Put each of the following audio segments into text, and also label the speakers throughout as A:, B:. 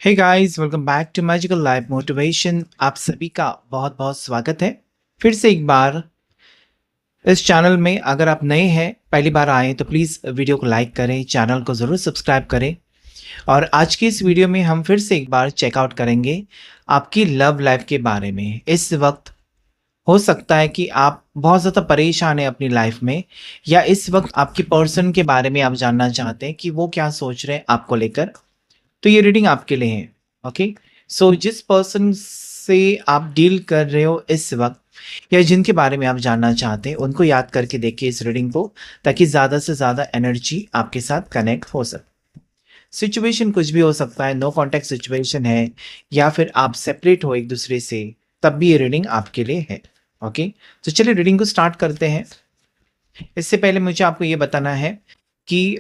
A: Hey guys, welcome back to magical life motivation. आप सभी का बहुत बहुत स्वागत है फिर से एक बार इस चैनल में। अगर आप नए हैं, पहली बार आए तो प्लीज़ वीडियो को लाइक करें, चैनल को ज़रूर सब्सक्राइब करें। और आज की इस वीडियो में हम फिर से एक बार चेकआउट करेंगे आपकी लव लाइफ के बारे में। इस वक्त हो सकता है कि आप बहुत ज़्यादा परेशान हैं अपनी लाइफ में, या इस वक्त आपकी पर्सन के बारे में आप जानना चाहते हैं कि वो क्या सोच रहे हैं आपको लेकर। तो ये रीडिंग आपके लिए है। ओके, सो जिस पर्सन से आप डील कर रहे हो इस वक्त, या जिनके बारे में आप जानना चाहते हैं, उनको याद करके देखिए इस रीडिंग को, ताकि ज़्यादा से ज़्यादा एनर्जी आपके साथ कनेक्ट हो सके। सिचुएशन कुछ भी हो सकता है, नो कॉन्टैक्ट सिचुएशन है, या फिर आप सेपरेट हो एक दूसरे से, तब भी ये रीडिंग आपके लिए है। ओके, तो चलिए रीडिंग को स्टार्ट करते हैं। इससे पहले मुझे आपको ये बताना है कि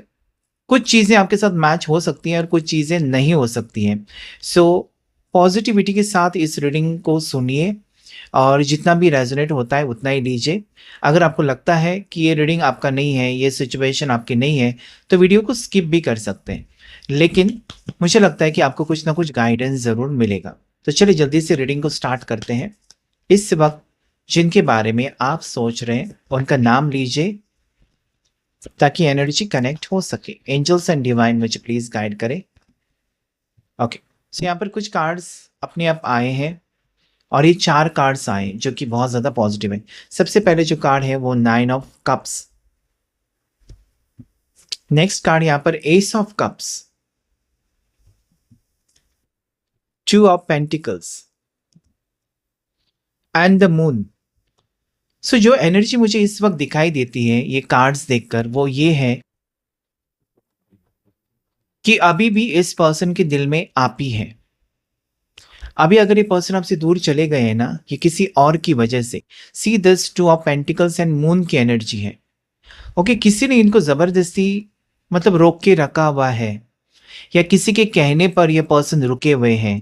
A: कुछ चीज़ें आपके साथ मैच हो सकती हैं और कुछ चीज़ें नहीं हो सकती हैं। सो पॉजिटिविटी के साथ इस रीडिंग को सुनिए, और जितना भी रेजोनेट होता है उतना ही लीजिए। अगर आपको लगता है कि ये रीडिंग आपका नहीं है, ये सिचुएशन आपकी नहीं है, तो वीडियो को स्किप भी कर सकते हैं। लेकिन मुझे लगता है कि आपको कुछ ना कुछ गाइडेंस ज़रूर मिलेगा। तो चलिए जल्दी से रीडिंग को स्टार्ट करते हैं। इस वक्त जिनके बारे में आप सोच रहे हैं उनका नाम लीजिए, ताकि एनर्जी कनेक्ट हो सके। एंजल्स एंड डिवाइन मुझे प्लीज गाइड करें। ओके, सो यहाँ पर कुछ कार्ड्स अपने आप आए हैं, और ये 4 कार्ड्स आए जो कि बहुत ज़्यादा पॉजिटिव है। सबसे पहले जो कार्ड है वो 9 ऑफ कप्स। नेक्स्ट कार्ड यहाँ पर ace of cups, 2 of pentacles and the moon. So जो एनर्जी मुझे इस वक्त दिखाई देती है ये कार्ड्स देखकर, वो ये है कि अभी भी इस पर्सन के दिल में आप ही है। अभी अगर ये पर्सन आपसे दूर चले गए हैं ना, ये किसी और की वजह से। See this 2 of pentacles and moon की एनर्जी है। ओके, किसी ने इनको जबरदस्ती मतलब रोक के रखा हुआ है, या किसी के कहने पर ये पर्सन रुके हुए हैं।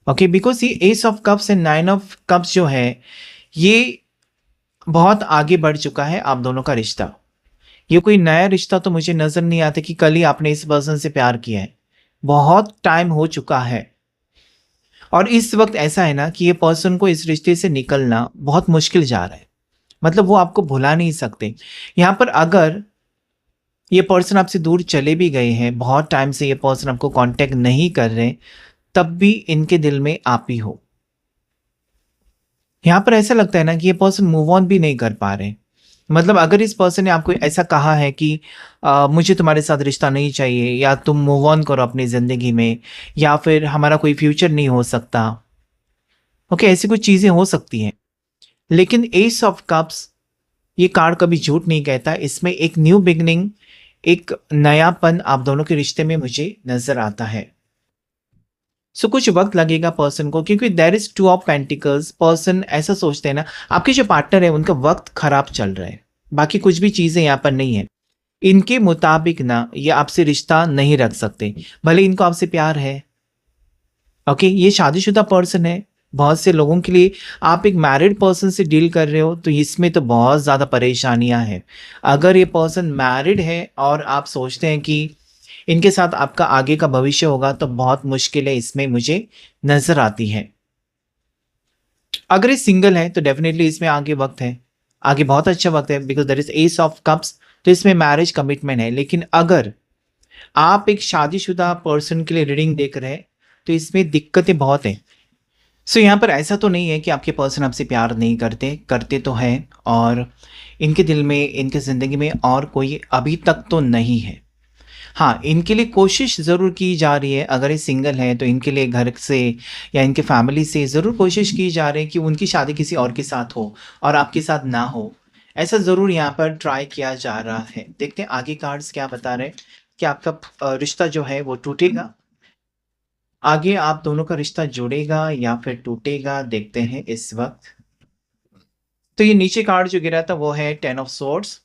A: ओके, बिकॉज ये S of cups and 9 of cups जो है, ये बहुत आगे बढ़ चुका है आप दोनों का रिश्ता। ये कोई नया रिश्ता तो मुझे नजर नहीं आता कि कल ही आपने इस पर्सन से प्यार किया है। बहुत टाइम हो चुका है, और इस वक्त ऐसा है ना कि ये पर्सन को इस रिश्ते से निकलना बहुत मुश्किल जा रहा है। मतलब वो आपको भुला नहीं सकते। यहाँ पर अगर ये पर्सन आपसे दूर चले भी गए हैं, बहुत टाइम से ये पर्सन आपको कांटेक्ट नहीं कर रहे, तब भी इनके दिल में आप ही हो। यहाँ पर ऐसा लगता है ना कि ये पर्सन मूव ऑन भी नहीं कर पा रहे। मतलब अगर इस पर्सन ने आपको ऐसा कहा है कि मुझे तुम्हारे साथ रिश्ता नहीं चाहिए, या तुम मूव ऑन करो अपनी ज़िंदगी में, या फिर हमारा कोई फ्यूचर नहीं हो सकता। ओके, ऐसी कुछ चीज़ें हो सकती हैं। लेकिन एस ऑफ कप्स, ये कार्ड कभी झूठ नहीं कहता। इसमें एक न्यू बिगनिंग, एक नयापन आप दोनों के रिश्ते में मुझे नजर आता है। सो कुछ वक्त लगेगा पर्सन को, क्योंकि there is 2 of pentacles. Person ऐसा सोचते हैं ना, आपके जो पार्टनर है उनका वक्त खराब चल रहा है, बाकी कुछ भी चीजें यहाँ पर नहीं है। इनके मुताबिक ना ये आपसे रिश्ता नहीं रख सकते, भले इनको आपसे प्यार है। ओके, ये शादीशुदा पर्सन है। बहुत से लोगों के लिए आप एक मैरिड पर्सन से डील कर रहे हो, तो इसमें तो बहुत ज़्यादा परेशानियां हैं। अगर ये पर्सन मैरिड है और आप सोचते हैं कि इनके साथ आपका आगे का भविष्य होगा, तो बहुत मुश्किलें इसमें मुझे नज़र आती हैं। अगर ये सिंगल है तो डेफिनेटली इसमें आगे वक्त है, आगे बहुत अच्छा वक्त है, because there is ace of cups. तो इसमें मैरिज कमिटमेंट है। लेकिन अगर आप एक शादीशुदा पर्सन के लिए रीडिंग देख रहे हैं, तो इसमें दिक्कतें बहुत हैं। सो यहाँ पर ऐसा तो नहीं है कि आपके पर्सन आपसे प्यार नहीं करते, करते तो हैं, और इनके दिल में, इनके ज़िंदगी में और कोई अभी तक तो नहीं है। हाँ, इनके लिए कोशिश ज़रूर की जा रही है। अगर ये सिंगल हैं तो इनके लिए घर से या इनके फैमिली से ज़रूर कोशिश की जा रही है कि उनकी शादी किसी और के साथ हो और आपके साथ ना हो। ऐसा ज़रूर यहाँ पर ट्राई किया जा रहा है। देखते हैं आगे कार्ड्स क्या बता रहे हैं कि आपका रिश्ता जो है वो टूटेगा, आगे आप दोनों का रिश्ता जुड़ेगा या फिर टूटेगा, देखते हैं इस वक्त। तो ये नीचे कार्ड जो गिरा था वो है 10 of swords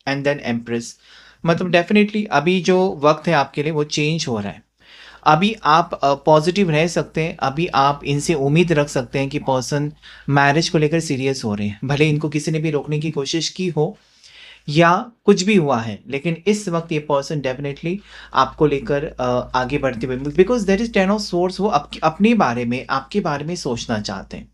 A: and then empress. मतलब डेफिनेटली अभी जो वक्त है आपके लिए वो चेंज हो रहा है। अभी आप पॉजिटिव रह सकते हैं। अभी आप इनसे उम्मीद रख सकते हैं कि पर्सन मैरिज को लेकर सीरियस हो रहे हैं, भले इनको किसी ने भी रोकने की कोशिश की हो, या कुछ भी हुआ है, लेकिन इस वक्त ये पर्सन डेफिनेटली आपको लेकर आगे बढ़ते हुए, because there is 10 of source, वो अपने बारे में, आपके बारे में सोचना चाहते हैं।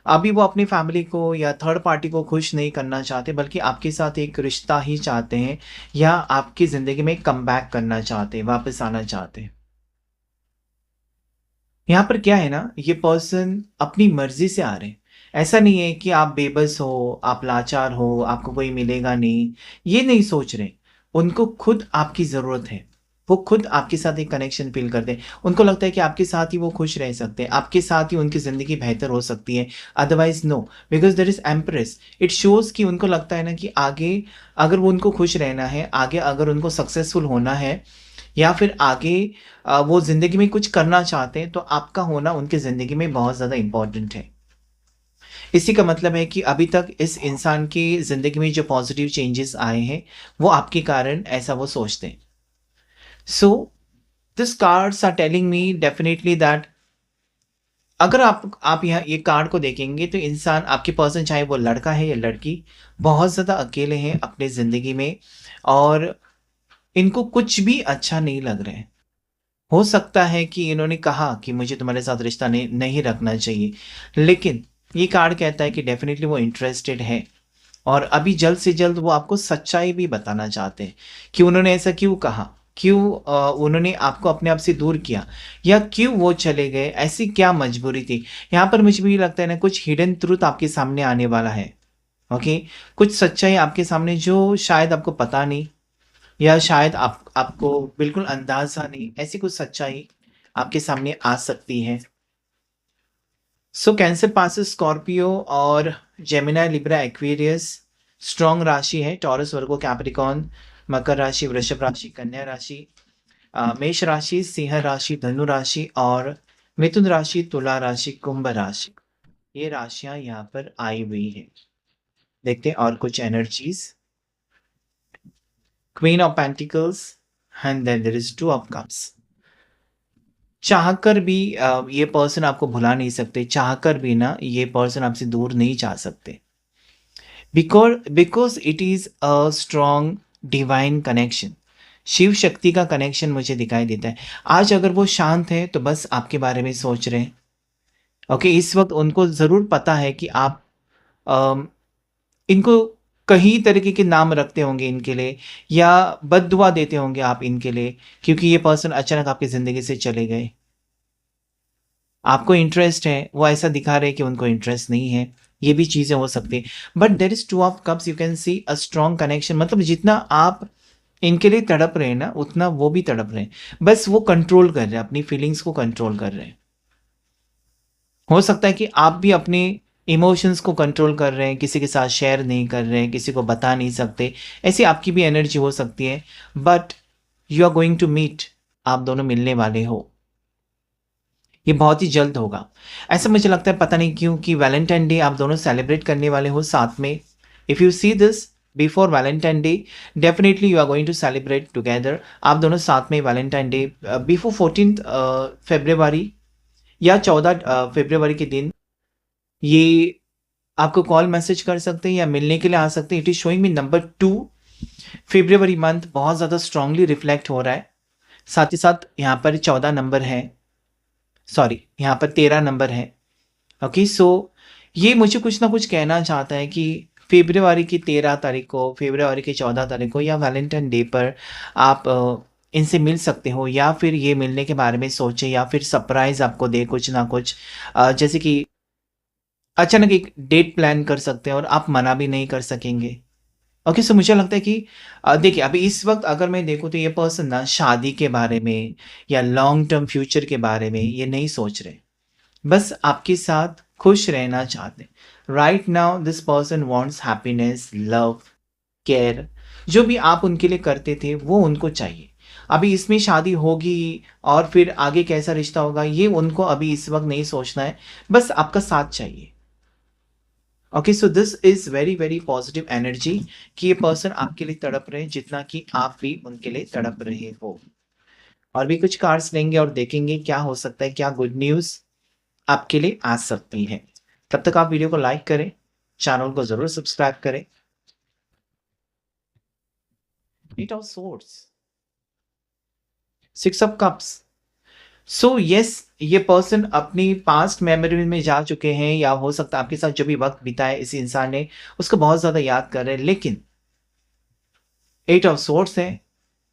A: अभी वो अपनी फैमिली को या थर्ड पार्टी को खुश नहीं करना चाहते, बल्कि आपके साथ एक रिश्ता ही चाहते हैं, या आपकी ज़िंदगी में कम बैक करना चाहते हैं, वापस आना चाहते हैं। यहाँ पर क्या है ना, ये पर्सन अपनी मर्ज़ी से आ रहे हैं। ऐसा नहीं है कि आप बेबस हो, आप लाचार हो, आपको कोई मिलेगा नहीं, ये नहीं सोच रहे। उनको खुद आपकी ज़रूरत है। वो खुद आपके साथ एक कनेक्शन फ़ील करते हैं। उनको लगता है कि आपके साथ ही वो खुश रह सकते हैं, आपके साथ ही उनकी ज़िंदगी बेहतर हो सकती है। Otherwise no, because there is empress. It shows कि उनको लगता है ना कि आगे अगर वो उनको खुश रहना है, आगे अगर उनको सक्सेसफुल होना है, या फिर आगे वो ज़िंदगी में कुछ करना चाहते हैं, तो आपका होना उनकी ज़िंदगी में बहुत ज़्यादा इम्पोर्टेंट है। इसी का मतलब है कि अभी तक इस इंसान की ज़िंदगी में जो पॉज़िटिव चेंजेस आए हैं, वो आपके कारण ऐसा वो सोचते हैं। So this cards are telling me definitely that अगर आप यहाँ ये कार्ड को देखेंगे, तो इंसान, आपके पर्सन, चाहे वो लड़का है या लड़की, बहुत ज़्यादा अकेले हैं अपनी ज़िंदगी में, और इनको कुछ भी अच्छा नहीं लग रहा है। हो सकता है कि इन्होंने कहा कि मुझे तुम्हारे साथ रिश्ता नहीं नहीं रखना चाहिए, लेकिन ये कार्ड कहता है कि डेफ़िनिटली वो इंटरेस्टेड है, और अभी जल्द से जल्द वो आपको सच्चाई भी बताना चाहते हैं कि उन्होंने ऐसा क्यों कहा? क्यों उन्होंने आपको अपने आप से दूर किया, या क्यों वो चले गए? ऐसी क्या मजबूरी थी? यहाँ पर मुझे भी लगता है ना, कुछ हिडन ट्रुथ आपके सामने आने वाला है, ओके? कुछ सच्चाई आपके सामने जो शायद आपको पता नहीं, या शायद आपको बिल्कुल अंदाज़ा नहीं, ऐसी कुछ सच्चाई आपके सामने आ सकती है। सो कैंसर पासेस स्कॉर्पियो और जेमिनी, लिब्रा, एक्वेरियस स्ट्रॉन्ग राशि है। टॉरस, वर्गो, कैप्रिकॉर्न, मकर राशि, वृषभ राशि, कन्या राशि, मेष राशि, सिंह राशि, धनु राशि, और मिथुन राशि, तुला राशि, कुंभ राशि। ये राशियां यहाँ पर आई हुई है। देखते हैं और कुछ energies. Queen of pentacles, and then there is two of cups. चाहकर भी ये पर्सन आपको भुला नहीं सकते, चाहकर भी ना ये पर्सन आपसे दूर नहीं जा सकते, because it is a strong divine connection. Shiv Shakti का कनेक्शन मुझे दिखाई देता है। आज अगर वो शांत है, तो बस आपके बारे में सोच रहे हैं, ओके? इस वक्त उनको ज़रूर पता है कि आप अम, इनको कई तरीके के नाम रखते होंगे इनके लिए, या बद्दुआ देते होंगे आप इनके लिए, क्योंकि ये पर्सन अचानक आपकी ज़िंदगी से चले गए। आपको इंटरेस्ट है, वो ऐसा दिखा रहे हैं कि उनको इंटरेस्ट नहीं है। ये भी चीज़ें हो सकती हैं। But there is two of cups, you can see a strong connection. मतलब जितना आप इनके लिए तड़प रहे हैं ना, उतना वो भी तड़प रहे हैं। बस वो कंट्रोल कर रहे हैं, अपनी फीलिंग्स को कंट्रोल कर रहे हैं। हो सकता है कि आप भी अपने इमोशंस को कंट्रोल कर रहे हैं, किसी के साथ शेयर नहीं कर रहे हैं, किसी को बता नहीं सकते। ऐसी आपकी भी एनर्जी हो सकती है। But you are going to meet, आप दोनों मिलने वाले हो। ये बहुत ही जल्द होगा। ऐसा मुझे लगता है, पता नहीं क्यों, कि वैलेंटाइन डे आप दोनों सेलिब्रेट करने वाले हो साथ में। If you see this before Valentine Day, definitely you are going to celebrate together. आप दोनों साथ में वैलेंटाइन डे बिफोर 14 फरवरी या 14 फरवरी के दिन, ये आपको कॉल मैसेज कर सकते हैं या मिलने के लिए आ सकते हैं। It is showing me number 2 February month बहुत ज़्यादा स्ट्रांगली रिफ्लेक्ट हो रहा है। साथ ही साथ यहाँ पर 14 नंबर है, सॉरी यहाँ पर 13 नंबर है। ओके, सो ये मुझे कुछ ना कुछ कहना चाहता है कि फरवरी की 13 तारीख को, फरवरी की 14 तारीख को, या वैलेंटाइन डे पर आप इनसे मिल सकते हो, या फिर ये मिलने के बारे में सोचें, या फिर सरप्राइज़ आपको दे कुछ ना कुछ। जैसे कि अचानक एक डेट प्लान कर सकते हैं और आप मना भी नहीं कर सकेंगे। ओके, सो मुझे लगता है कि देखिए, अभी इस वक्त अगर मैं देखूँ, तो ये पर्सन ना शादी के बारे में या लॉन्ग टर्म फ्यूचर के बारे में ये नहीं सोच रहे, बस आपके साथ खुश रहना चाहते हैं। Right now this person wants happiness, love, care. जो भी आप उनके लिए करते थे, वो उनको चाहिए। अभी इसमें शादी होगी और फिर आगे कैसा रिश्ता होगा, ये उनको अभी इस वक्त नहीं सोचना है। बस आपका साथ चाहिए। Okay, so this is very very positive energy कि ये पर्सन आपके लिए तड़प रहे हैं, जितना कि आप भी उनके लिए तड़प रहे हो। और भी कुछ कार्ड्स लेंगे और देखेंगे क्या हो सकता है, क्या गुड न्यूज़ आपके लिए आ सकती है। तब तक आप वीडियो को लाइक करें, चैनल को ज़रूर सब्सक्राइब करें। 8 of swords, 6 of cups. So yes, ये पर्सन अपनी पास्ट मेमोरी में जा चुके हैं, या हो सकता है आपके साथ जो भी वक्त बिताया इस इंसान ने उसको बहुत ज़्यादा याद कर रहे हैं, लेकिन 8 ऑफ सोर्ड्स है,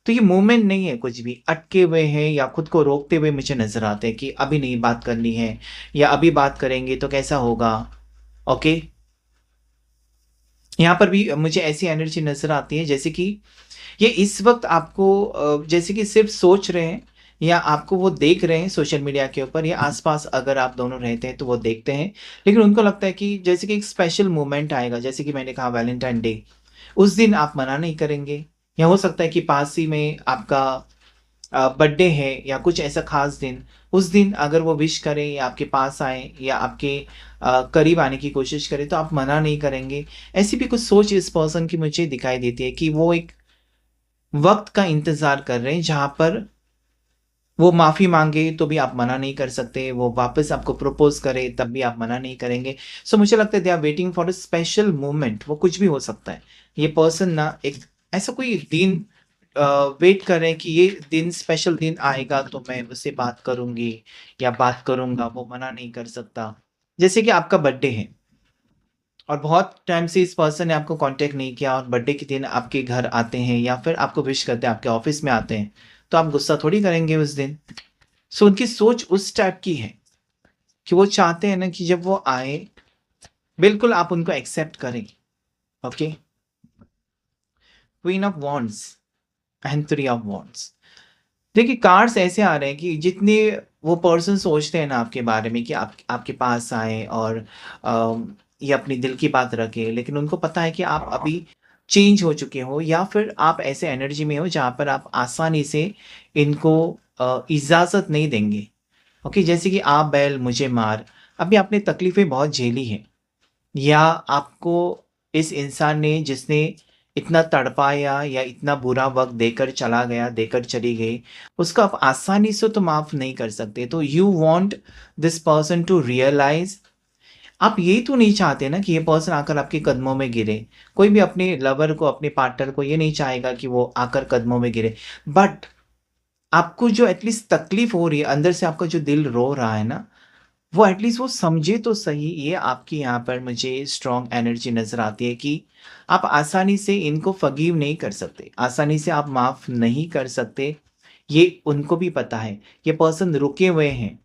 A: तो ये मूवमेंट नहीं है, कुछ भी अटके हुए हैं या खुद को रोकते हुए मुझे नज़र आते हैं कि अभी नहीं बात करनी है, या अभी बात करेंगे तो कैसा होगा। ओके, यहाँ पर भी मुझे ऐसी एनर्जी नज़र आती है जैसे कि ये इस वक्त आपको जैसे कि सिर्फ सोच रहे हैं, या आपको वो देख रहे हैं सोशल मीडिया के ऊपर, या आसपास अगर आप दोनों रहते हैं तो वो देखते हैं, लेकिन उनको लगता है कि जैसे कि एक स्पेशल मोमेंट आएगा, जैसे कि मैंने कहा वैलेंटाइन डे, उस दिन आप मना नहीं करेंगे, या हो सकता है कि पास ही में आपका बर्थडे है या कुछ ऐसा खास दिन, उस दिन अगर वो विश करें या आपके पास आए या आपके करीब आने की कोशिश करें तो आप मना नहीं करेंगे। ऐसी भी कुछ सोच इस पर्सन की मुझे दिखाई देती है कि वो एक वक्त का इंतज़ार कर रहे हैं जहाँ पर वो माफ़ी माँगे तो भी आप मना नहीं कर सकते, वो वापस आपको प्रपोज़ करे तब भी आप मना नहीं करेंगे। सो मुझे लगता है they are waiting for a special moment, वो कुछ भी हो सकता है। ये पर्सन ना एक ऐसा कोई दिन वेट कर रहे हैं कि ये दिन स्पेशल दिन आएगा तो मैं उससे बात करूँगी या बात करूँगा, वो मना नहीं कर सकता। जैसे कि आपका बर्थडे है और बहुत टाइम से इस पर्सन ने आपको कांटेक्ट नहीं किया और बर्थडे के दिन आपके घर आते हैं या फिर आपको विश करते हैं, आपके ऑफिस में आते हैं, तो आप गुस्सा थोड़ी करेंगे उस दिन। सो उनकी सोच उस टाइप की है कि वो चाहते हैं ना कि जब वो आए, बिल्कुल आप उनको एक्सेप्ट करें। Okay, queen of wands and three of wands. देखिए कार्ड्स ऐसे आ रहे हैं कि जितने वो पर्सन सोचते हैं ना आपके बारे में कि आप आपके पास आए और ये अपनी दिल की बात रखें, लेकिन उनको पता है कि आप अभी चेंज हो चुके हो, या फिर आप ऐसे एनर्जी में हो जहाँ पर आप आसानी से इनको इजाज़त नहीं देंगे। ओके, जैसे कि आप बैल मुझे मार, अभी आपने तकलीफ़ें बहुत झेली हैं, या आपको इस इंसान ने जिसने इतना तड़पाया या इतना बुरा वक़्त देकर चला गया, देकर चली गई, उसको आप आसानी से तो माफ़ नहीं कर सकते। तो you want this person to realise, आप ये तो नहीं चाहते ना कि ये पर्सन आकर आपके कदमों में गिरे। कोई भी अपने लवर को, अपने पार्टनर को ये नहीं चाहेगा कि वो आकर कदमों में गिरे। बट आपको जो एटलीस्ट तकलीफ़ हो रही है, अंदर से आपका जो दिल रो रहा है ना, वो एटलीस्ट वो समझे तो सही। ये आपकी यहाँ पर मुझे स्ट्रॉन्ग एनर्जी नज़र आती है कि आप आसानी से इनको फ़ॉरगिव नहीं कर सकते, आसानी से आप माफ़ नहीं कर सकते। ये उनको भी पता है, ये पर्सन रुके हुए हैं,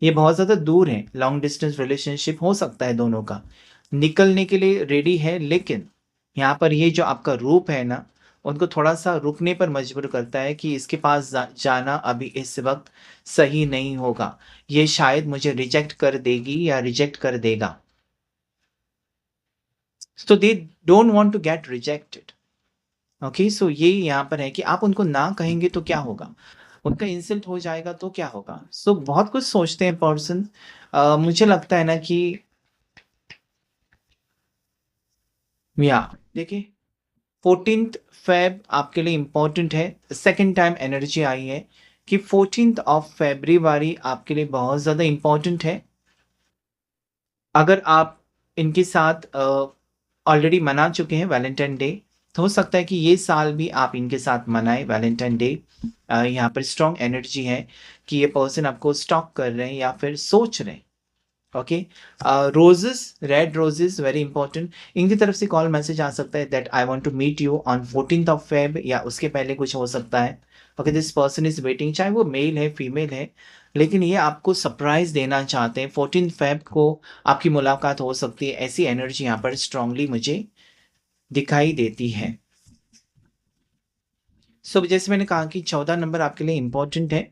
A: ये बहुत ज़्यादा दूर हैं, लॉन्ग डिस्टेंस रिलेशनशिप हो सकता है दोनों का, निकलने के लिए रेडी है, लेकिन यहाँ पर ये जो आपका रूप है ना, उनको थोड़ा-सा रुकने पर मजबूर करता है कि इसके पास जाना अभी इस वक़्त सही नहीं होगा। ये शायद मुझे रिजेक्ट कर देगी या रिजेक्ट कर देगा। So they don't want to get rejected. Okay, so ये यहाँ पर है कि आप उनको ना कहेंगे तो क्या होगा? उनका इंसल्ट हो जाएगा तो क्या होगा? सो बहुत कुछ सोचते हैं पर्सन। मुझे लगता है ना कि या देखिए 14th फ़ेब आपके लिए इम्पोर्टेंट है। सेकंड टाइम एनर्जी आई है कि 14th ऑफ फ़ेब्रुअरी आपके लिए बहुत ज़्यादा इम्पोर्टेंट है। अगर आप इनके साथ ऑलरेडी मना चुके हैं वैलेंटाइन डे, तो हो सकता है कि ये साल भी आप इनके साथ मनाएँ वैलेंटाइन डे। यहाँ पर स्ट्रॉन्ग एनर्जी है कि ये पर्सन आपको स्टॉक कर रहे हैं या फिर सोच रहे हैं। Okay, roses, red roses very important. इनकी तरफ से कॉल मैसेज आ सकता है that I want to meet you on 14th of Feb, या उसके पहले कुछ हो सकता है। Okay, this person is waiting, चाहे वो मेल है फीमेल है, लेकिन ये आपको सरप्राइज देना चाहते हैं। 14th फेब को आपकी मुलाकात हो सकती है, ऐसी एनर्जी यहाँ पर स्ट्रांगली मुझे दिखाई देती है। सो जैसे मैंने कहा कि 14 नंबर आपके लिए इम्पोर्टेंट है।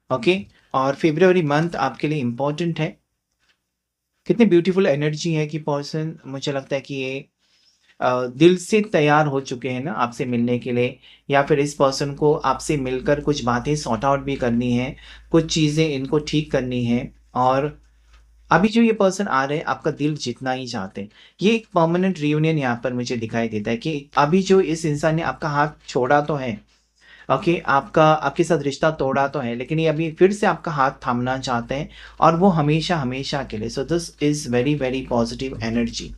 A: ओके, और फेब्रुअरी मंथ आपके लिए इम्पोर्टेंट है। कितनी ब्यूटीफुल एनर्जी है कि पर्सन, मुझे लगता है कि ये दिल से तैयार हो चुके हैं ना आपसे मिलने के लिए, या फिर इस पर्सन को आपसे मिलकर कुछ बातें सॉर्ट आउट भी करनी है, कुछ चीज़ें इनको ठीक करनी है। और अभी जो ये पर्सन आ रहे हैं आपका दिल जितना ही चाहते हैं, ये एक परमानेंट रियूनियन यहाँ पर मुझे दिखाई देता है कि अभी जो इस इंसान ने आपका हाथ छोड़ा तो है, ओके, आपका आपके साथ रिश्ता तोड़ा तो है, लेकिन ये अभी फिर से आपका हाथ थामना चाहते हैं, और वो हमेशा हमेशा के लिए। So this is very very positive energy.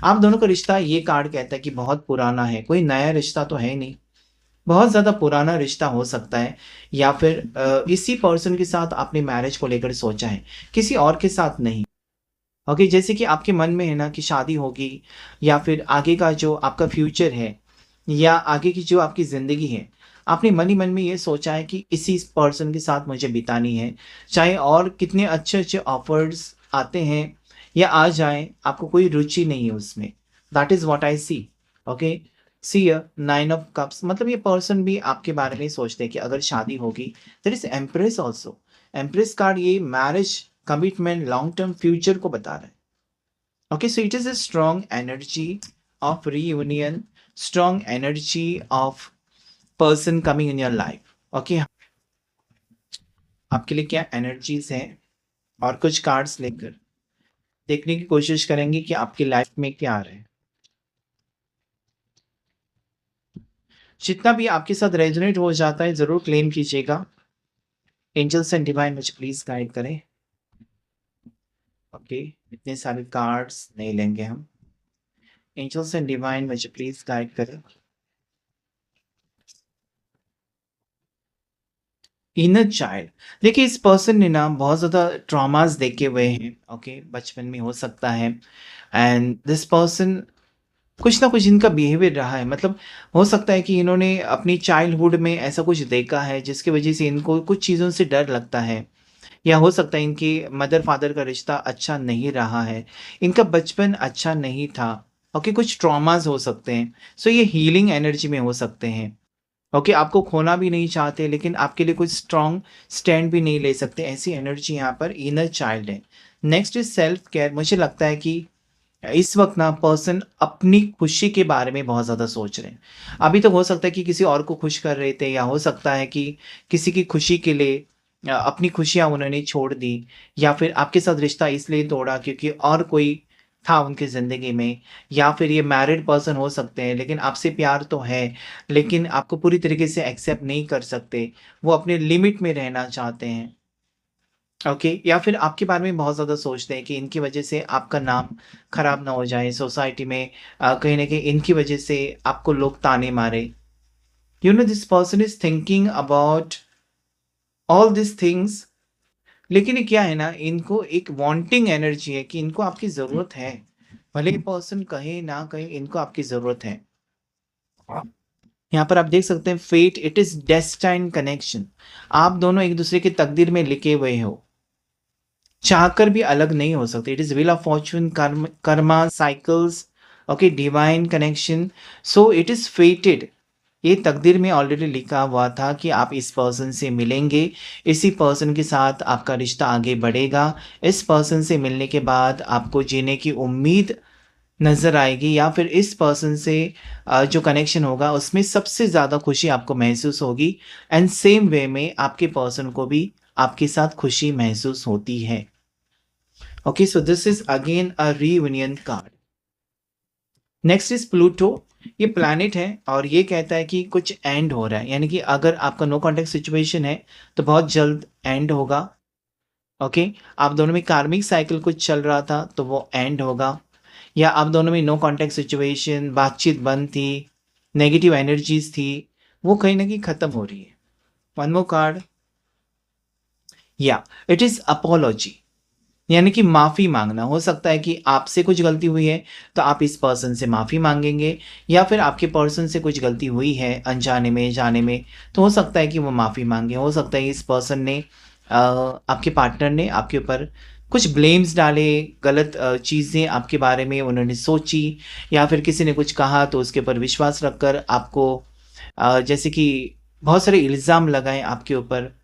A: आप दोनों का रिश्ता, ये कार्ड कहता है कि बहुत पुराना है, कोई नया रिश्ता तो है नहीं। बहुत ज़्यादा पुराना रिश्ता हो सकता है, या फिर इसी पर्सन के साथ आपने मैरिज को लेकर सोचा है, किसी और के साथ नहीं। ओके, जैसे कि आपके मन में है ना कि शादी होगी, या फिर आगे का जो आपका फ्यूचर है, या आगे की जो आपकी ज़िंदगी है, आपने मन ही मन में ये सोचा है कि इसी पर्सन के साथ मुझे बितानी है। चाहे और कितने अच्छे-अच्छे ऑफ़र्स आते हैं या आ जाएँ, आपको कोई रुचि नहीं है उसमें। That is what I see. Okay, see a 9 of cups, मतलब ये पर्सन भी आपके बारे में ही सोचते हैं कि अगर शादी होगी। There is empress also. Empress card ये marriage, commitment, long term future को बता रहा है। Okay, so it is a strong energy of reunion, strong energy of person coming in your life. Okay, आपके लिए क्या एनर्जीज हैं, और कुछ कार्ड्स लेकर देखने की कोशिश करेंगे कि आपकी लाइफ में क्या आ रहा है। जितना भी आपके साथ रेजोनेट हो जाता है ज़रूर क्लेम कीजिएगा। एंजल्स एंड डिवाइन मुझे प्लीज़ गाइड करें। ओके, इतने सारे कार्ड्स नहीं लेंगे हम। एंजल्स एंड डिवाइन मुझे प्लीज़ गाइड करें। इनर चाइल्ड, देखिए इस पर्सन ने ना बहुत ज़्यादा ट्रॉमास देखे हुए हैं। ओके, बचपन में हो सकता है, एंड दिस पर्सन कुछ ना कुछ इनका बिहेवियर रहा है, मतलब हो सकता है कि इन्होंने अपनी चाइल्डहुड में ऐसा कुछ देखा है जिसकी वजह से इनको कुछ चीज़ों से डर लगता है, या हो सकता है इनके मदर फादर का रिश्ता अच्छा नहीं रहा है, इनका बचपन अच्छा नहीं था। ओके, कुछ ट्रॉमास हो सकते हैं। सो ये हीलिंग एनर्जी में हो सकते हैं। ओके, आपको खोना भी नहीं चाहते, लेकिन आपके लिए कुछ स्ट्रॉन्ग स्टैंड भी नहीं ले सकते, ऐसी एनर्जी यहाँ पर इनर चाइल्ड है। Next is self care. मुझे लगता है कि इस वक्त ना पर्सन अपनी खुशी के बारे में बहुत ज़्यादा सोच रहे हैं। अभी तो हो सकता है कि किसी और को खुश कर रहे थे, या हो सकता है कि किसी की खुशी के लिए अपनी खुशियाँ उन्होंने छोड़ दी, या फिर आपके साथ रिश्ता इसलिए तोड़ा क्योंकि और कोई था उनकी ज़िंदगी में, या फिर ये मैरिड पर्सन हो सकते हैं, लेकिन आपसे प्यार तो है, लेकिन आपको पूरी तरीके से एक्सेप्ट नहीं कर सकते। वो अपने लिमिट में रहना चाहते हैं। ओके, या फिर आपके बारे में बहुत ज़्यादा सोचते हैं कि इनकी वजह से आपका नाम खराब ना हो जाए सोसाइटी में, कहीं न कहीं इनकी वजह से आपको लोग ताने मारे। You know this person is thinking about all these things, लेकिन ये क्या है ना, इनको एक वांटिंग एनर्जी है कि इनको आपकी ज़रूरत है। भले ही पर्सन कहे ना कहे, इनको आपकी ज़रूरत है। यहाँ पर आप देख सकते हैं fate, it is destined connection. आप दोनों एक-दूसरे की तकदीर में लिखे हुए हो। चाहकर भी अलग नहीं हो सकते। It is wheel of Fortune, Karma, cycles, okay, divine connection. So it is फेटेड। ये तकदीर में ऑलरेडी लिखा हुआ था कि आप इस पर्सन से मिलेंगे, इसी पर्सन के साथ आपका रिश्ता आगे बढ़ेगा। इस पर्सन से मिलने के बाद आपको जीने की उम्मीद नज़र आएगी, या फिर इस पर्सन से जो कनेक्शन होगा उसमें सबसे ज़्यादा खुशी आपको महसूस होगी, एंड सेम वे में आपके पर्सन को भी आपके साथ खुशी महसूस होती है। Okay, so this is again a reunion card. Next is Pluto. ये प्लैनेट है और ये कहता है कि कुछ एंड हो रहा है, यानी कि अगर आपका नो कॉन्टेक्ट सिचुएशन है तो बहुत जल्द एंड होगा। ओके, आप दोनों में कार्मिक साइकिल कुछ चल रहा था तो वो एंड होगा, या आप दोनों में नो कॉन्टेक्ट सिचुएशन, बातचीत बंद थी, नेगेटिव एनर्जीज थी, वो कहीं ना कहीं खत्म हो रही है। वन मोर कार्ड, या इट इज अपोलॉजी, यानी कि माफ़ी माँगना। हो सकता है कि आपसे कुछ गलती हुई है, तो आप इस पर्सन से माफ़ी माँगेंगे, या फिर आपके पर्सन से कुछ गलती हुई है अनजाने में, जाने में, तो हो सकता है कि वो माफ़ी माँगे। हो सकता है इस पर्सन ने आपके पार्टनर ने आपके ऊपर कुछ ब्लेम्स डाले, गलत चीज़ें आपके बारे में उन्होंने सोची, या फिर किसी ने कुछ कहा तो उसके ऊपर विश्वास रखकर आपको जैसे कि बहुत सारे इल्ज़ाम लगाए आपके ऊपर।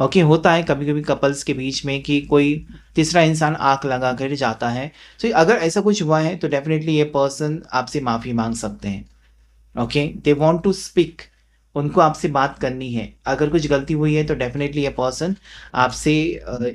A: ओके, होता है कभी-कभी कपल्स के बीच में कि कोई तीसरा इंसान आँख लगा कर जाता है। तो अगर ऐसा कुछ हुआ है तो डेफ़िनेटली ये पर्सन आपसे माफ़ी माँग सकते हैं। Okay, they want to speak, उनको आपसे बात करनी है। अगर कुछ गलती हुई है तो डेफ़िनेटली ये पर्सन आपसे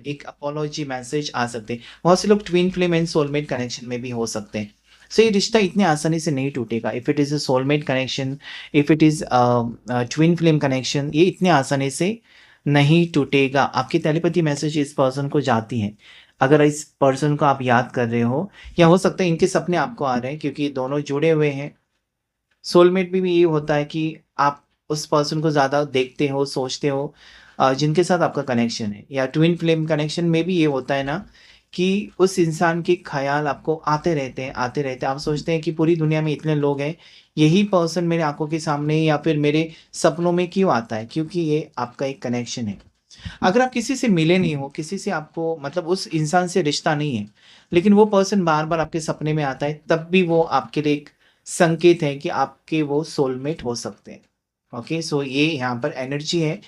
A: एक अपोलॉजी मैसेज आ सकते हैं। बहुत से लोग twin flame and soulmate connection में भी हो सकते हैं। सो ये रिश्ता इतने आसानी से नहीं टूटेगा। If it is a soulmate connection, if it is twin flame connection, ये इतने आसानी से नहीं टूटेगा। आपकी टेलीपैथी मैसेज इस पर्सन को जाती हैं। अगर इस पर्सन को आप याद कर रहे हो, या हो सकता है इनके सपने आपको आ रहे हैं क्योंकि ये दोनों जुड़े हुए हैं। सोलमेट में भी ये होता है कि आप उस पर्सन को ज़्यादा देखते हो, सोचते हो, जिनके साथ आपका कनेक्शन है। या ट्विन फ्लेम कनेक्शन में भी ये होता है ना कि उस इंसान के ख़्याल आपको आते रहते हैं, आते रहते हैं। आप सोचते हैं कि पूरी दुनिया में इतने लोग हैं, यही पर्सन मेरे आँखों के सामने या फिर मेरे सपनों में क्यों आता है? क्योंकि ये आपका एक कनेक्शन है। अगर आप किसी से मिले नहीं हो, किसी से आपको मतलब उस इंसान से रिश्ता नहीं है, लेकिन वो पर्सन बार-बार आपके सपने में आता है, तब भी वो आपके लिए एक संकेत है कि आपके वो सोलमेट हो सकते हैं। ओके, सो ये यहाँ पर एनर्जी है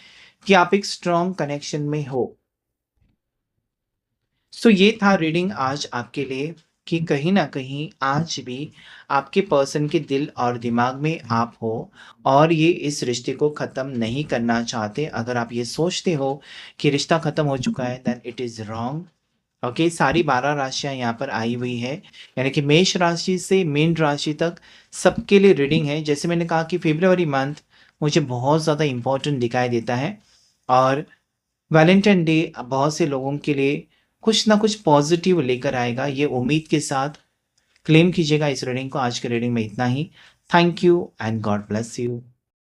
A: कि आप एक स्ट्रॉन्ग कनेक्शन में हो। सो ये था रीडिंग आज आपके लिए कि कहीं न कहीं आज भी आपके पर्सन के दिल और दिमाग में आप हो और ये इस रिश्ते को ख़त्म नहीं करना चाहते। अगर आप ये सोचते हो कि रिश्ता ख़त्म हो चुका है then it is wrong. Okay, सारी 12 राशियाँ यहाँ पर आई हुई है। यानी कि मेष राशि से मीन राशि तक सबके लिए रीडिंग है। जैसे मैंने कहा कि फ़ेब्रुअरी मंथ मुझे बहुत ज़्यादा इम्पोर्टेंट दिखाई देता है और वैलेंटाइन डे बहुत से लोगों के लिए कुछ ना कुछ पॉजिटिव लेकर आएगा, ये उम्मीद के साथ क्लेम कीजिएगा इस रीडिंग को। आज के रीडिंग में इतना ही। Thank you and God bless you.